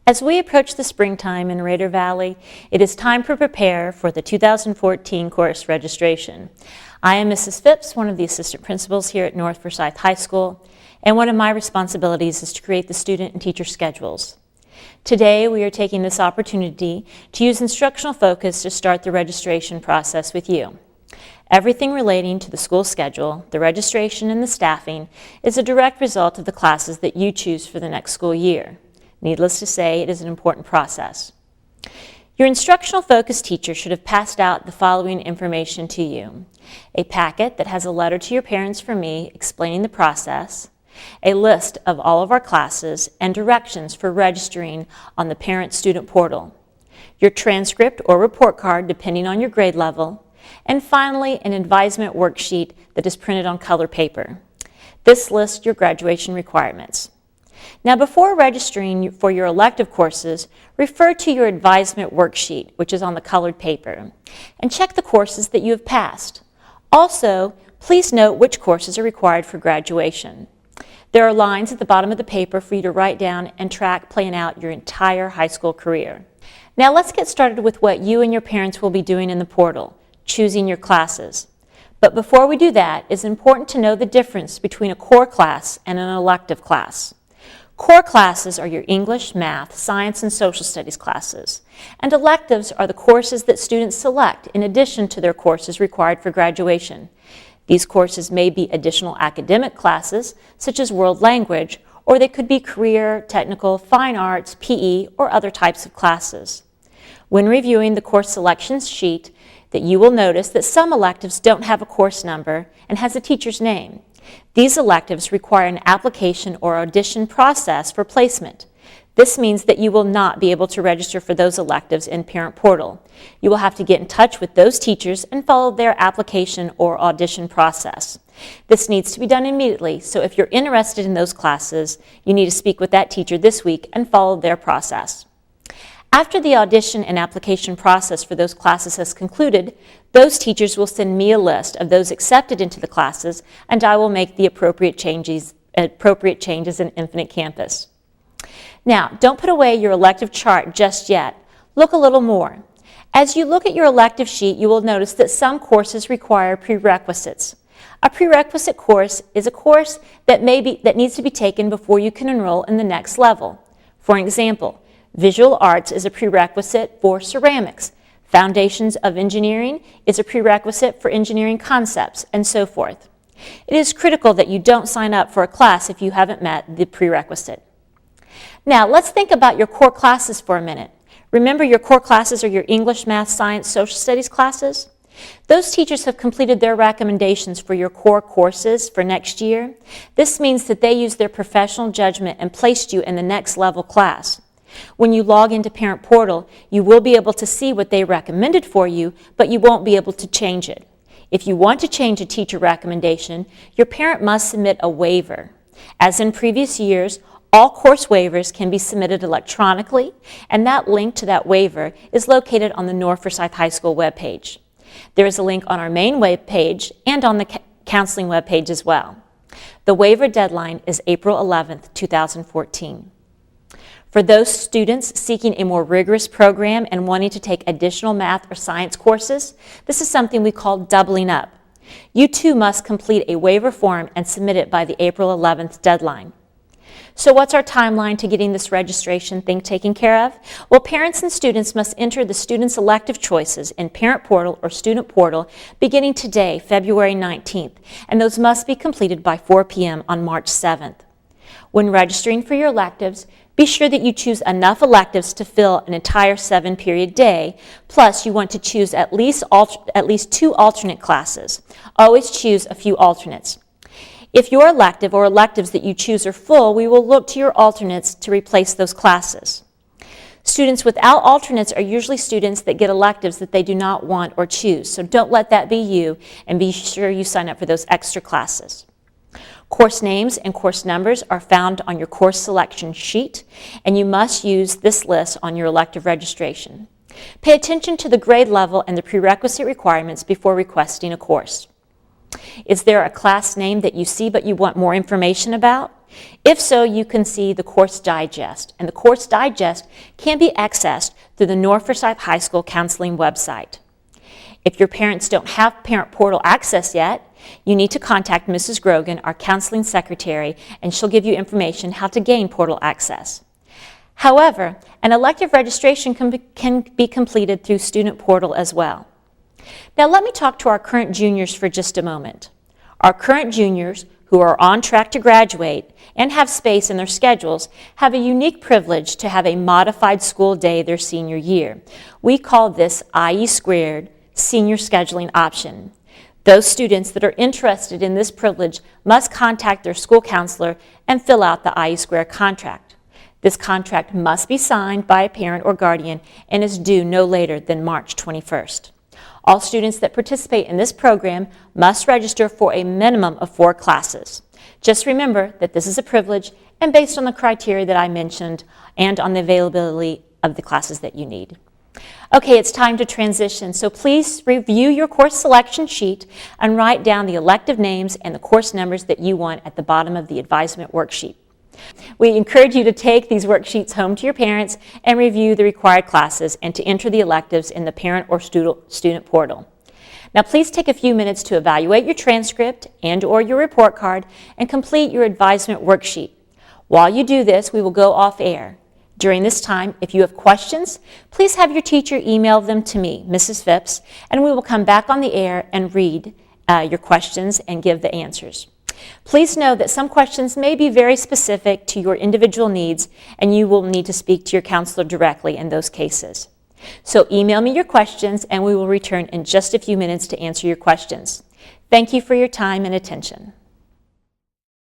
As we approach the springtime in Raider Valley, it is time to prepare for the 2014 course registration. I am Mrs. Phipps, one of the assistant principals here at North Forsyth High School, and one of my responsibilities is to create the student and teacher schedules. Today, we are taking this opportunity to use instructional focus to start the registration process with you. Everything relating to the school schedule, the registration, and the staffing is a direct result of the classes that you choose for the next school year. Needless to say, it is an important process. Your instructional focus teacher should have passed out the following information to you: a packet that has a letter to your parents from me explaining the process, a list of all of our classes, and directions for registering on the parent-student portal, your transcript or report card depending on your grade level, and finally an advisement worksheet that is printed on color paper. This lists your graduation requirements. Now, before registering for your elective courses, refer to your advisement worksheet, which is on the colored paper, and check the courses that you have passed. Also, please note which courses are required for graduation. There are lines at the bottom of the paper for you to write down and track playing out your entire high school career. Now, let's get started with what you and your parents will be doing in the portal, choosing your classes. But before we do that, it's important to know the difference between a core class and an elective class. Core classes are your English, math, science, and social studies classes, and electives are the courses that students select in addition to their courses required for graduation. These courses may be additional academic classes, such as world language, or they could be career, technical, fine arts, PE, or other types of classes. When reviewing the course selections sheet, that you will notice that some electives don't have a course number and has a teacher's name. These electives require an application or audition process for placement. This means that you will not be able to register for those electives in Parent Portal. You will have to get in touch with those teachers and follow their application or audition process. This needs to be done immediately, so if you're interested in those classes, you need to speak with that teacher this week and follow their process. After the audition and application process for those classes has concluded, those teachers will send me a list of those accepted into the classes, and I will make the appropriate changes in Infinite Campus. Now, don't put away your elective chart just yet. Look a little more. As you look at your elective sheet, you will notice that some courses require prerequisites. A prerequisite course is a course that needs to be taken before you can enroll in the next level. For example, Visual Arts is a prerequisite for ceramics. Foundations of Engineering is a prerequisite for engineering concepts, and so forth. It is critical that you don't sign up for a class if you haven't met the prerequisite. Now, let's think about your core classes for a minute. Remember, your core classes are your English, Math, Science, Social Studies classes? Those teachers have completed their recommendations for your core courses for next year. This means that they used their professional judgment and placed you in the next level class. When you log into Parent Portal, you will be able to see what they recommended for you, but you won't be able to change it. If you want to change a teacher recommendation, your parent must submit a waiver. As in previous years, all course waivers can be submitted electronically, and that link to that waiver is located on the North Forsyth High School webpage. There is a link on our main webpage and on the counseling webpage as well. The waiver deadline is April 11th, 2014. For those students seeking a more rigorous program and wanting to take additional math or science courses, this is something we call doubling up. You too must complete a waiver form and submit it by the April 11th deadline. So what's our timeline to getting this registration thing taken care of? Well, parents and students must enter the students' elective choices in Parent Portal or Student Portal beginning today, February 19th, and those must be completed by 4 p.m. on March 7th. When registering for your electives, be sure that you choose enough electives to fill an entire 7-period day, plus you want to choose at least 2 alternate classes. Always choose a few alternates. If your elective or electives that you choose are full, we will look to your alternates to replace those classes. Students without alternates are usually students that get electives that they do not want or choose, so don't let that be you, and be sure you sign up for those extra classes. Course names and course numbers are found on your course selection sheet, and you must use this list on your elective registration. Pay attention to the grade level and the prerequisite requirements before requesting a course. Is there a class name that you see but you want more information about? If so, you can see the course digest, and the course digest can be accessed through the North Forsyth High School counseling website. If your parents don't have parent portal access yet, you need to contact Mrs. Grogan, our counseling secretary, and she'll give you information how to gain portal access. However, an elective registration can be completed through Student Portal as well. Now let me talk to our current juniors for just a moment. Our current juniors, who are on track to graduate and have space in their schedules, have a unique privilege to have a modified school day their senior year. We call this IE² senior scheduling option. Those students that are interested in this privilege must contact their school counselor and fill out the IE² contract. This contract must be signed by a parent or guardian and is due no later than March 21st. All students that participate in this program must register for a minimum of 4 classes. Just remember that this is a privilege and based on the criteria that I mentioned and on the availability of the classes that you need. Okay, it's time to transition, so please review your course selection sheet and write down the elective names and the course numbers that you want at the bottom of the advisement worksheet. We encourage you to take these worksheets home to your parents and review the required classes and to enter the electives in the parent or student portal. Now please take a few minutes to evaluate your transcript and/or your report card and complete your advisement worksheet. While you do this, we will go off air. During this time, if you have questions, please have your teacher email them to me, Mrs. Phipps, and we will come back on the air and read your questions and give the answers. Please know that some questions may be very specific to your individual needs, and you will need to speak to your counselor directly in those cases. So email me your questions, and we will return in just a few minutes to answer your questions. Thank you for your time and attention.